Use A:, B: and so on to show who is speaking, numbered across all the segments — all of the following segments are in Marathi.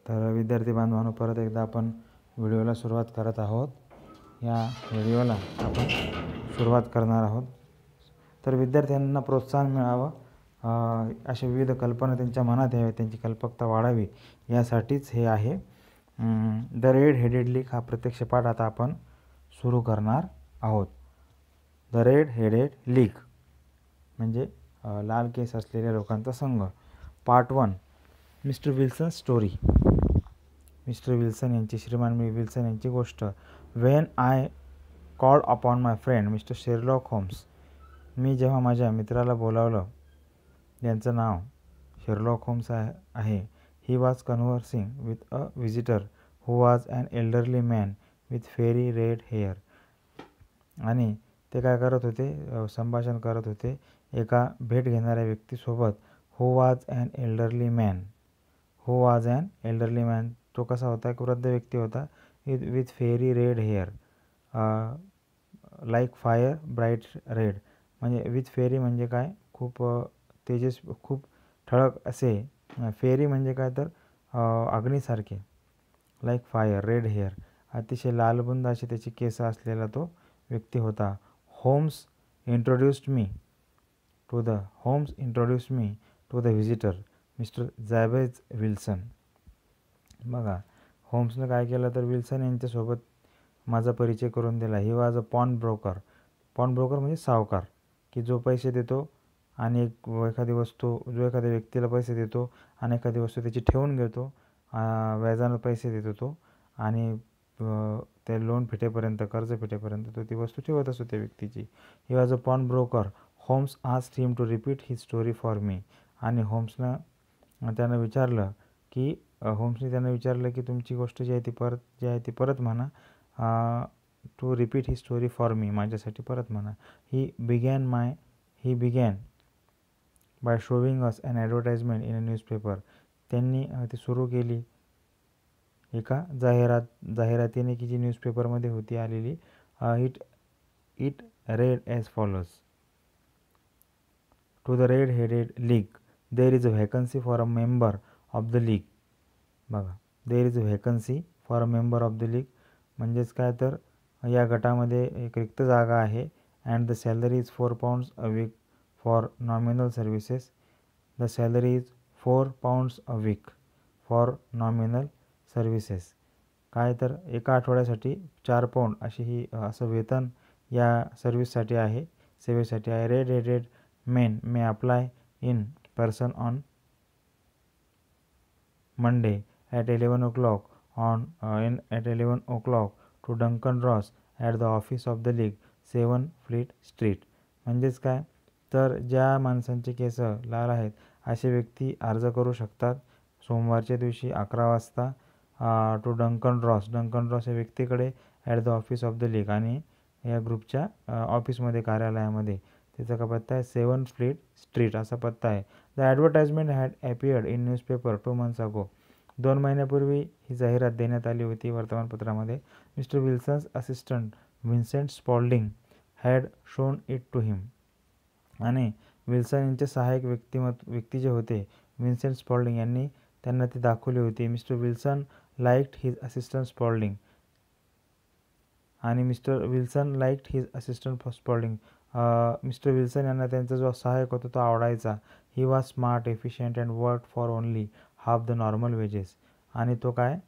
A: तर विद्यार्थी बांधवांनो, परत एकदा आपण व्हिडिओला सुरुवात करत आहोत. या व्हिडिओला आपण सुरुवात करणार आहोत. तर विद्यार्थ्यांना प्रोत्साहन मिळावं, अशा विविध कल्पना त्यांच्या मनात याव्यात, त्यांची कल्पकता वाढावी यासाठीच हे आहे. द रेड हेडेड लीग हा प्रत्यक्ष पाठ आता आपण सुरू करणार आहोत. द रेड हेडेड लीग म्हणजे लाल केस असलेल्या लोकांचा संघ. Part 1, mister Wilson story. Mister Wilson यांची, श्रीमान विल्सन यांची गोष्ट. When I called upon my friend mister Sherlock Holmes. मी जेव्हा माझ्या मित्राला बोलावलं, यांचं नाव शेरलॉक होम्स आहे. He was conversing with a visitor who was an elderly man with fiery red hair. आणि ते काय करत होते, संभाषण करत होते एका भेट घेणाऱ्या व्यक्तीसोबत. Who was an elderly man. Who was an elderly man, तो कसा होता, एक वृद्ध व्यक्ती होता. With fiery red hair, like fire bright red. म्हणजे विथ फेरी म्हणजे काय, खूप खूप ठळक असे. फेरी म्हणजे काय तर अग्नीसारखे. लाईक फायर रेड हेअर, अतिशय लालबुंद अशी त्याची केस असलेला तो व्यक्ती होता. Holmes introduced me to the visitor mister Jabez Wilson. बघा, होम्सनं काय केलं तर विल्सन यांच्यासोबत माझा परिचय करून दिला. He was a pawnbroker. Pawnbroker म्हणजे सावकार, की जो पैसे देतो आणि एखादी वस्तू, जो एखाद्या व्यक्तीला पैसे देतो आणि एखादी वस्तू त्याची ठेवून घेतो, व्याजानं पैसे देतो तो, आणि ते लोन फिटेपर्यंत, कर्ज फिटेपर्यंत तो ती वस्तू ठेवत असतो त्या व्यक्तीची. He was a pawnbroker. Holmes asked him to repeat his story for me. आणि होम्सने त्यांना विचारलं की तुमची गोष्ट जी आहे ती परत म्हणा. To repeat he story for me, माझ्यासाठी परत म्हणा. He began by showing us an advertisement in a newspaper. त्यांनी ती सुरू केली एका जाहिरातीने, की जी न्यूजपेपरमध्ये होती आलेली. It read as follows. To the red headed league there is a vacancy for a member of the league. बघा, there is a vacancy for a member of the league म्हणजेच काय तर या गटामध्ये एक रिक्त जागा आहे. And the salary is £4 a week for nominal services. The salary is £4 a week for nominal services. काय तर एका आठवड्यासाठी £4 अशी ही असं वेतन या सर्व्हिससाठी आहे, सेवेसाठी आहे. Red headed main may apply in person on Monday at 11 o'clock at 11 o'clock to Duncan Ross at the office of the League, 7 Fleet Street. म्हणजेच काय तर ज्या माणसांचे केस लाल आहेत असे व्यक्ती अर्ज करू शकतात सोमवारच्या दिवशी 11 वाजता टू डंकन रॉस या व्यक्तीकडे at the office of the league, आणि या ग्रुपच्या ऑफिसमध्ये, कार्यालयामध्ये. त्याचा का पत्ता आहे 7 फ्लीट स्ट्रीट असा पत्ता आहे. The advertisement had appeared in newspaper 2 months ago. 2 महिन्यापूर्वी ही जाहिरात देण्यात आली होती वर्तमानपत्रामध्ये. Mister Wilson's assistant Vincent Spaulding had shown it to him. आणि विल्सन यांचे सहाय्यक व्यक्ती जे होते, व्हिन्सेंट स्पॉल्डिंग, यांनी त्यांना ती दाखवली होती. Mister Wilson liked his assistant Spaulding. आणि mister Wilson liked his assistant Spaulding. Mister Wilson यांना त्यांचा जो सहाय्यक होता तो आवडायचा. He was smart, efficient and work for only half the normal wages. आणि तो काय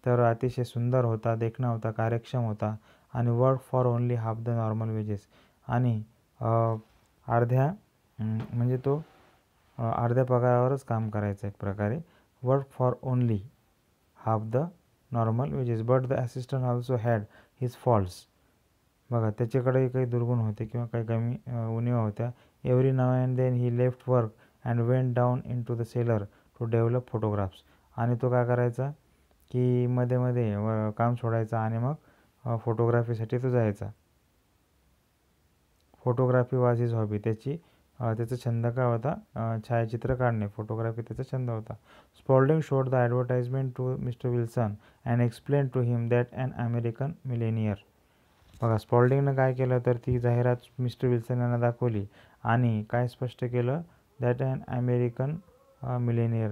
A: तर अतिशय सुंदर होता, देखणा होता, कार्यक्षम होता, आणि work for only half the normal wages. आणि म्हणजे तो अर्ध्या पगारावरच काम करायचा एक प्रकारे. Work for only half the normal wedges. But the assistant also had his faults. बघा, त्याच्याकडे काही दुर्गुण होते किंवा काही कमी उणिवा होत्या. Every now and then he left work and went down into the cellar to develop photographs. आणि तो काय करायचा की मध्ये काम सोडायचा आणि मग फोटोग्राफीसाठी तो जायचा. Photography was his hobby. त्याचा छंद काय होता, छायाचित्र काढणे. फोटोग्राफी त्याचा छंद होता. Spaulding showed the advertisement to mister Wilson and explain to him that an American millionaire. बघा, स्पॉल्डिंगनं काय केलं तर ती जाहिरात मिस्टर विल्सन यांना दाखवली आणि काय स्पष्ट केलं, दॅट ॲन अमेरिकन मिलेनियर.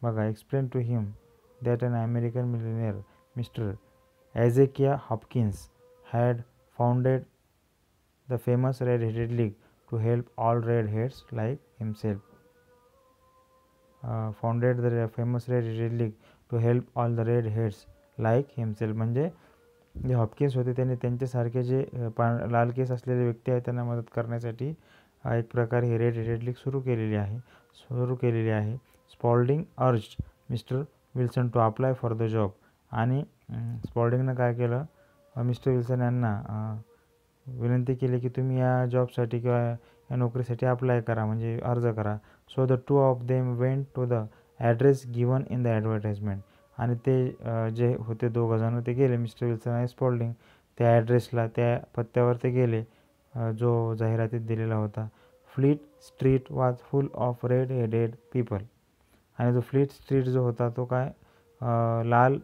A: बघा, explain to him that an American millionaire mister Ezekiah Hopkins had founded the famous red headed league to help all red heads like himself. Founded the famous red headed league to help all the red heads like himself. म्हणजे जे हॉपकिन्स होते त्यांनी त्यांच्यासारखे जे लाल केस असलेले व्यक्ती आहेत त्यांना मदत करण्यासाठी एक प्रकारे ही रेड हेडेड लीग सुरू केलेली आहे. Spaulding urged mister Wilson to apply for the job. आणि स्पॉल्डिंगनं काय केलं, मिस्टर विल्सन यांना विनंती केली की तुम्ही या जॉबसाठी किंवा या नोकरीसाठी अप्लाय करा, म्हणजे अर्ज करा. So the two of them went to the address given in the advertisement. आणि ते जे होते दोघंजणं ते गेले, मिस्टर विल्सन आणि स्पॉल्डिंग, त्या ॲड्रेसला, त्या पत्त्यावर ते गेले जो जाहिरातीत दिलेला होता. Fleet street was full of red headed people. आणि जो फ्लीट स्ट्रीट जो होता तो काय लाल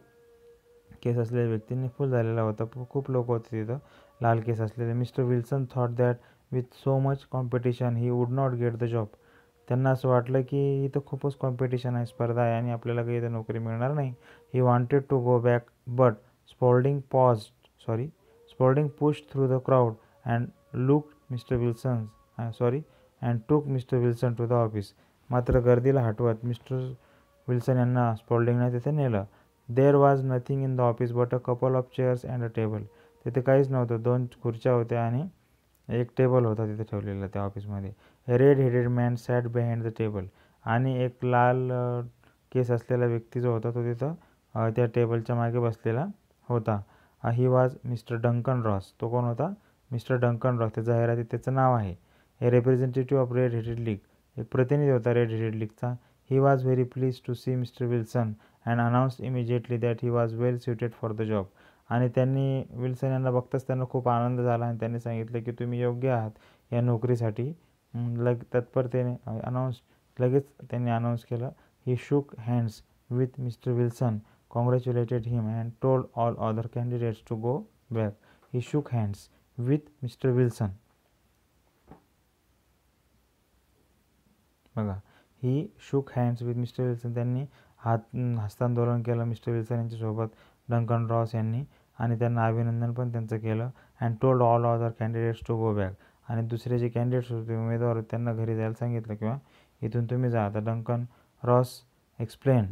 A: केस असलेल्या व्यक्तींनी फुल झालेला होता. खूप लोक होते तिथं लाल केस असलेले. Mister Wilson thought that with so much competition he would not get the job. त्यांना असं वाटलं की इथं खूपच कॉम्पिटिशन आहे, स्पर्धा आहे आणि आपल्याला काही इथं नोकरी मिळणार नाही. He wanted to go back but Spaulding pushed through the crowd and took Mr. Wilson to the office. मात्र गर्दीला हटवत मिस्टर विल्सन यांना स्पॉल्डिंगने तिथे नेलं. There was nothing in the office but a couple of chairs and a table. तिथे काहीच नव्हतं, 2 खुर्च्या होत्या आणि एक टेबल होता तिथे ठेवलेला त्या ऑफिसमध्ये. Red headed man sat behind the table. आणि एक लाल केस असलेला व्यक्ती जो होता तो तिथं त्या टेबलच्या मागे बसलेला होता. He was mister Duncan Ross. तो कोण होता? Mister Duncan Ross. त्या जाहिरातीत त्याचं नाव आहे. A representative of red headed league. एक प्रतिनिधी होता रेड हेडेड लीगचा. He was very please to see mister Wilson and announce immediately that he was well suited for the job. आणि त्यांनी विल्सन यांना बघताच त्यांना खूप आनंद झाला आणि त्यांनी सांगितलं की तुम्ही योग्य आहात या नोकरीसाठी. तत्परतेने लगेच त्यांनी अनाऊन्स केलं. He shook hands with mister Wilson, congratulated him and told all other candidates to go back. He shook hands with Mr. Wilson. बघा, ही shook hands with Mr. Wilson. त्यांनी हस्तांदोलन केलं मिस्टर विल्सन यांच्यासोबत डंकन रॉस यांनी आणि त्यांना अभिनंदन पण त्यांचं केलं. And told all other candidates to go back. आणि दुसरे जे कॅन्डिडेट्स होते उमेदवार त्यांना घरी जायला सांगितलं किंवा इथून तुम्ही जा. तर Duncan Ross explain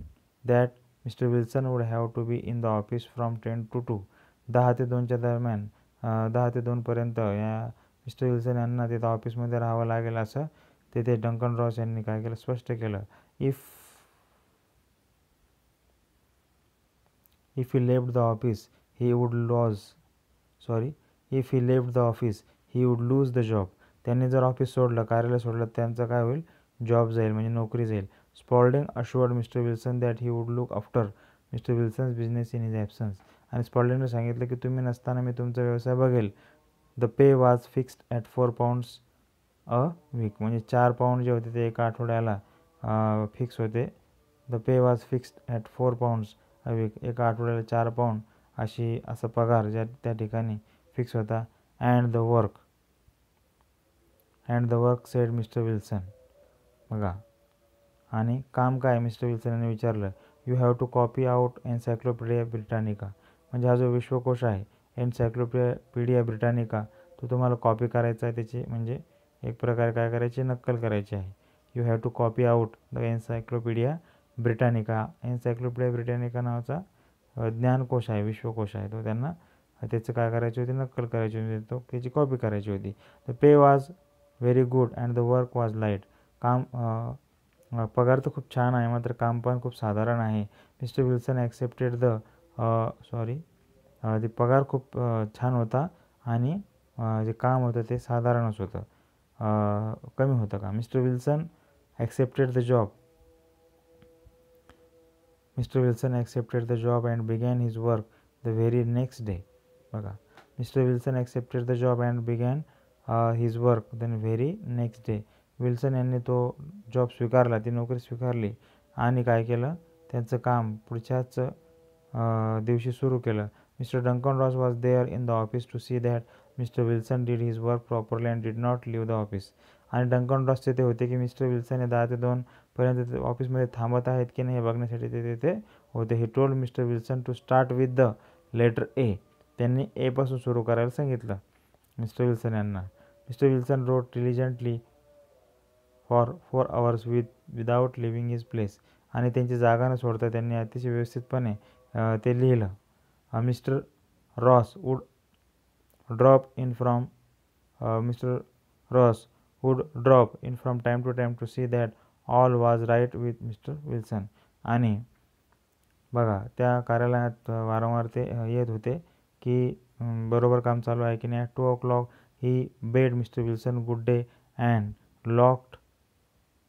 A: that mister Wilson would have to be in the office from 10 to 2. 10 ते 2च्या दरम्यान 10 ते 2पर्यंत या मिस्टर विल्सन यांना तिथं ऑफिसमध्ये राहावं लागेल असं तिथे डंकन रॉस यांनी काय केलं, स्पष्ट केलं. If he left the office he would lose the job. त्यांनी जर ऑफिस सोडलं, कार्यालय सोडलं, त्यांचं काय होईल, जॉब जाईल, म्हणजे नोकरी जाईल. Spaulding assured mister Wilson that he would look after mister Wilson's business in his absence. आणि स्पॉल्डिंगने सांगितलं की तुम्ही नसताना मी तुमचा व्यवसाय बघेल. The pay was fixed at 4 pounds a week. म्हणजे 4 pound जे होते ते एका आठवड्याला फिक्स होते. The pay was fixed at 4 pounds a week. एका आठवड्याला 4 pound असा पगार त्या ठिकाणी फिक्स होता. And the work said mister Wilson. बघा, आणि काम काय, मिस्टर विल्सन यांनी विचारलं. You have to copy out Encyclopaedia Britannica. म्हणजे हा जो विश्वकोश आहे एन्सायक्लोपीडिया ब्रिटानिका तो तुम्हाला कॉपी करायचा आहे. त्याची म्हणजे एक प्रकारे काय करायची, नक्कल करायची आहे. You have to copy out the Encyclopaedia Britannica. Encyclopaedia Britannica नावाचा ज्ञानकोश आहे, विश्वकोश आहे. तो त्यांना त्याचं काय करायची होती, नक्कल करायची होती, तो त्याची कॉपी करायची होती. The pay was very good and the work was light. पगार तर खूप छान आहे, मात्र काम पण खूप साधारण आहे. मिस्टर विल्सन ॲक्सेप्टेड ते पगार खूप छान होता आणि जे काम होतं ते साधारणच होतं, कमी होतं का. Mister Wilson accepted the job and began his work the very next day. बघा, mister Wilson accepted the job and began his work the very next day. Wilson यांनी तो जॉब स्वीकारला, ती नोकरी स्वीकारली आणि काय केलं, त्यांचं काम पुढच्याच दिवशी सुरू केलं. Mister Duncan Ross was there in the office to see that mister Wilson did his work properly and did not leave the office. आणि डंकन रॉस ते होते की मिस्टर विल्सन हे 10 ते 2 पर्यंत ते ऑफिसमध्ये थांबत आहेत की नाही हे बघण्यासाठी ते तिथे होते. He told mister Wilson to start with the letter A. त्यांनी ए पासून सुरू करायला सांगितलं मिस्टर विल्सन यांना. Mister Wilson wrote diligently for 4 hours without leaving his place. आणि त्यांची जागा न सोडता त्यांनी अतिशय व्यवस्थितपणे ते लिहिलं. Mister Ross would drop in from mister Ross would drop in from time to time to see that all was right with mister Wilson. आणि बघा त्या कार्यालयात वारंवार ते येत होते की बरोबर काम चालू आहे की नाही. At 2 o'clock he bed mister Wilson good day and locked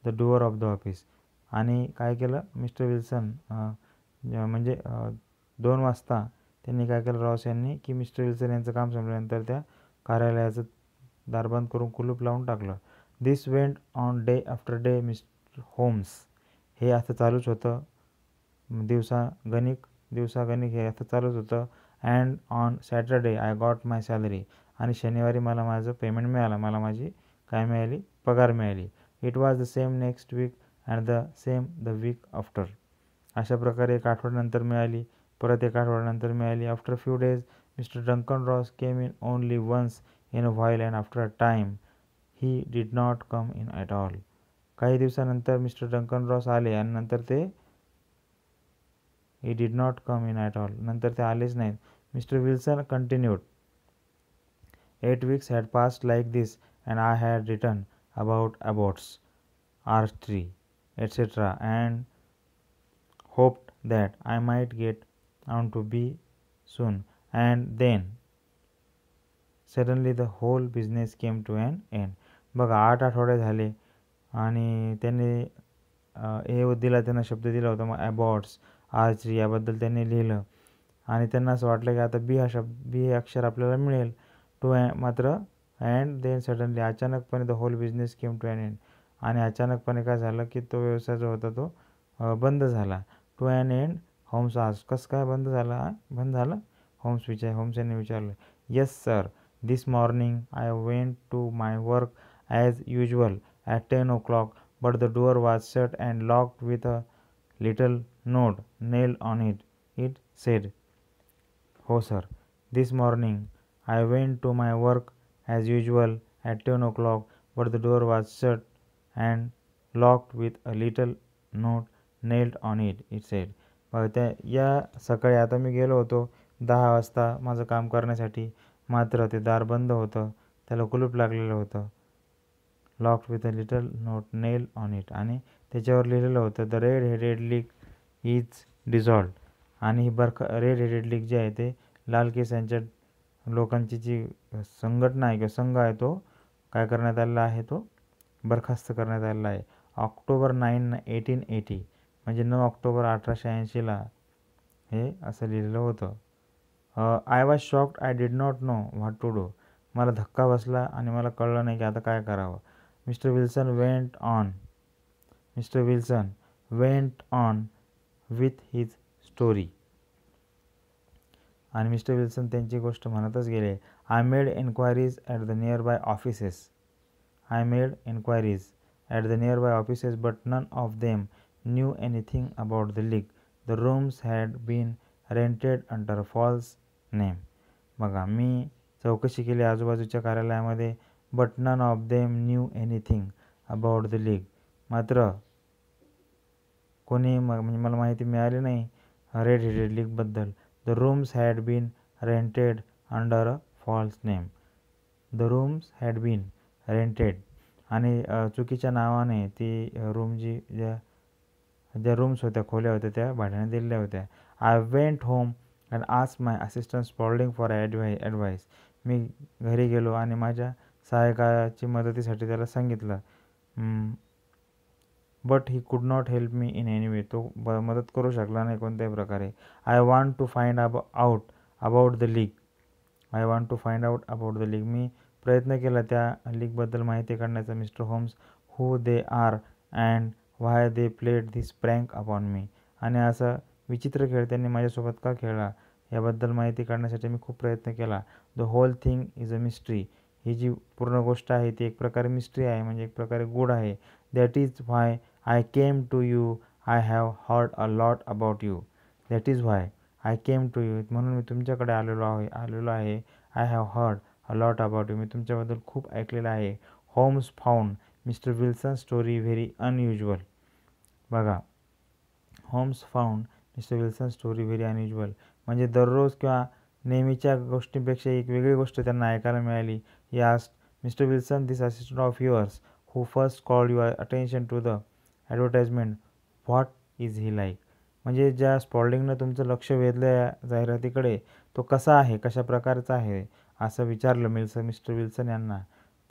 A: the door of the office. आणि काय केलं मिस्टर विल्सन म्हणजे 2 वाजता त्यांनी काय केलं रॉस यांनी की मिस्टर विल्सन यांचं काम संपल्यानंतर त्या कार्यालयाचं दार बंद करून कुलूप लावून टाकलं. This went on day after day mister Holmes. हे असं चालूच होतं दिवसागणिक हे असं चालूच होतं. And on Saturday I got my salary. आणि शनिवारी मला माझं पेमेंट मिळालं, मला माझी काय मिळाली, पगार मिळाली. It was the same next week and the same the week after. अशा प्रकारे 1 आठवड्यानंतर मिळाली, परत 1 आठवड्यानंतर मिळाली. After few days mister Duncan Ross came in only once in a while and after a time he did not come in at all. काही दिवसानंतर मिस्टर डंकन रॉस आले आणि नंतर ते he did not come in at all, नंतर ते आलेच नाहीत. Mister Wilson continued. 8 weeks had passed like this and I had written about abbots, archery, etc. and hoped that I might get on to be soon. And then suddenly the whole business came to an end. बघा 8 आठवडे झाले आणि त्यांनी हे दिला, त्यांना शब्द दिला होता. मग ॲबॉट्स, आर्चरी याबद्दल त्यांनी लिहिलं आणि त्यांना असं वाटलं की आता बी हे अक्षर आपल्याला मिळेल. मात्र अँड देन सडनली अचानकपणे the whole business came to an end. आणि अचानकपणे काय झालं की तो व्यवसाय जो होता तो बंद झाला. To an end Holmes asked. कसं काय बंद झालं होम्स यांनी विचारलं. Yes sir, this morning I went to my work as usual at 10 o'clock but the door was shut and locked with a little note nailed on it. It said. हो sir, this morning I went to my work as usual at 10 o'clock but the door was shut and locked with a little note nailed on it. It said. या सकाळी आता मी गेलो होतो 10 वाजता माझं काम करण्यासाठी, मात्र ते दार बंद होतं, त्याला कुलूप लागलेलं होतं. Locked with a little note nail on it. आणि त्याच्यावर लिहिलेलं होतं the red headed league is dissolved. आणि ही रेड हेडेड लीग जे आहे ते लाल केसांच्या लोकांची जी संघटना आहे किंवा संघ आहे तो काय करण्यात आलेला आहे, तो बरखास्त करण्यात आलेला आहे. ऑक्टोबर 9, 1880 म्हणजे 9 ऑक्टोबर 1880ला हे असं लिहिलेलं होतं. I was shocked, I did not know what to do. मला धक्का बसला आणि मला कळलं नाही की आता काय करावं. Mister Wilson went on with his story. आणि मिस्टर विल्सन त्यांची गोष्ट म्हणतच गेले. I made enquiries at the nearby offices but none of them knew anything about the league. The rooms had been rented under false name. बघा, मी चौकशी केली आजूबाजूच्या कार्यालयामध्ये, but none of them knew anything about the league. मात्र कोणी म्हणजे मला माहिती मिळाली नाही रेड हेडेड लीगबद्दल. The rooms had been rented under a false name. The rooms had been rented. आणि चुकीच्या नावाने ती रूम ज्या रूम्स होत्या, खोल्या होत्या, त्या भाड्याने दिलेल्या होत्या. I went home and asked my assistant Spaulding for advice. मी घरी गेलो आणि माझ्या सहायकाची मदतीसाठी त्याला सांगितलं. But he could not help me in any way. तो मदत करू शकला नाही कोणत्याही प्रकारे. I want to find out about the league. मी प्रयत्न केला त्या लीगबद्दल माहिती काढण्याचा. Mister Holmes, who they are and why they played this prank upon me. आणि असा विचित्र खेळ त्यांनी माझ्यासोबत का खेळला याबद्दल माहिती काढण्यासाठी मी खूप प्रयत्न केला. The whole thing is a mystery. ही जी पूर्ण गोष्ट आहे ती एक प्रकारे मिस्ट्री आहे, म्हणजे एक प्रकारे गूढ आहे. That is why I came to you. I have heard a lot about you. That is why I came to you. म्हणून मी तुमच्याकडे आलेलो आहे. I have heard a lot about you. मी तुमच्याबद्दल खूप ऐकलेलं आहे. Holmes found Mr. Wilson's story very unusual. बघा, Holmes found mister Wilson story very unusual. म्हणजे दररोज किंवा नेहमीच्या गोष्टींपेक्षा एक वेगळी गोष्ट त्यांना ऐकायला मिळाली. He asked, mister Wilson, this assistant of yours who first called your attention to the advertisement, what is he like. म्हणजे ज्या स्पॉल्डिंगनं तुमचं लक्ष वेधलं या जाहिरातीकडे, तो कसा आहे, कशा प्रकारचा आहे, असं विचारलं मिस्टर विल्सन यांना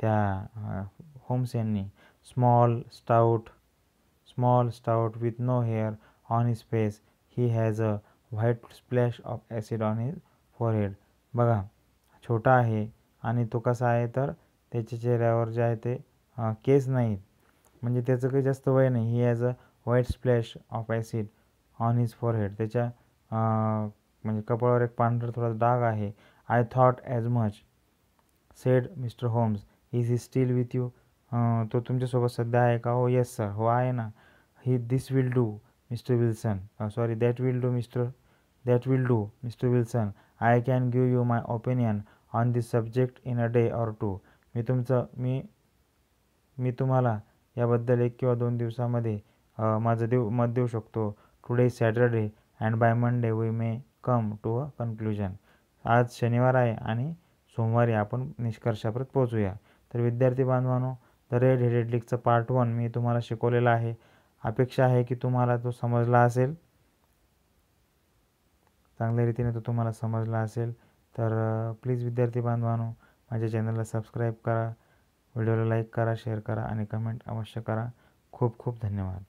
A: त्या होम्स यांनी. Small stout with no hair on his face, he has a white splash of acid on his forehead. बघा, छोटा आहे आणि तो कसा आहे तर त्याच्या चेहऱ्यावर जे आहे ते केस नाहीत, म्हणजे त्याचं काही जास्त वय नाही. He has a white splash of acid on his forehead. त्याच्या म्हणजे कपाळावर एक पांढरा थोडा डाग आहे. I thought as much, said mister Holmes. Is he still with you. तो तुमच्यासोबत सध्या आहे का? हो, येस सर. हो, आहे ना. This will do mister Wilson. That will do mister Wilson. I can give you my opinion on this subject in a day or two. मी तुम्हाला याबद्दल 1 किंवा 2 दिवसामध्ये माझं मत देऊ शकतो. Today is Saturday and by Monday we may come to a conclusion. आज शनिवार आहे आणि सोमवारी आपण निष्कर्षापर्यंत पोहोचूया. तर विद्यार्थी बांधवांनो, द रेड हेडेड लीकचं पार्ट 1 मी तुम्हाला शिकवलेलं आहे. अपेक्षा आहे की तुम्हाला तो समजला असेल, चांगल्या रीतीने तो तुम्हाला समजला असेल. तर प्लीज विद्यार्थी बांधवांनो, माझ्या चॅनलला सबस्क्राईब करा, व्हिडिओला लाईक करा, शेअर करा आणि कमेंट अवश्य करा. खूप खूप धन्यवाद.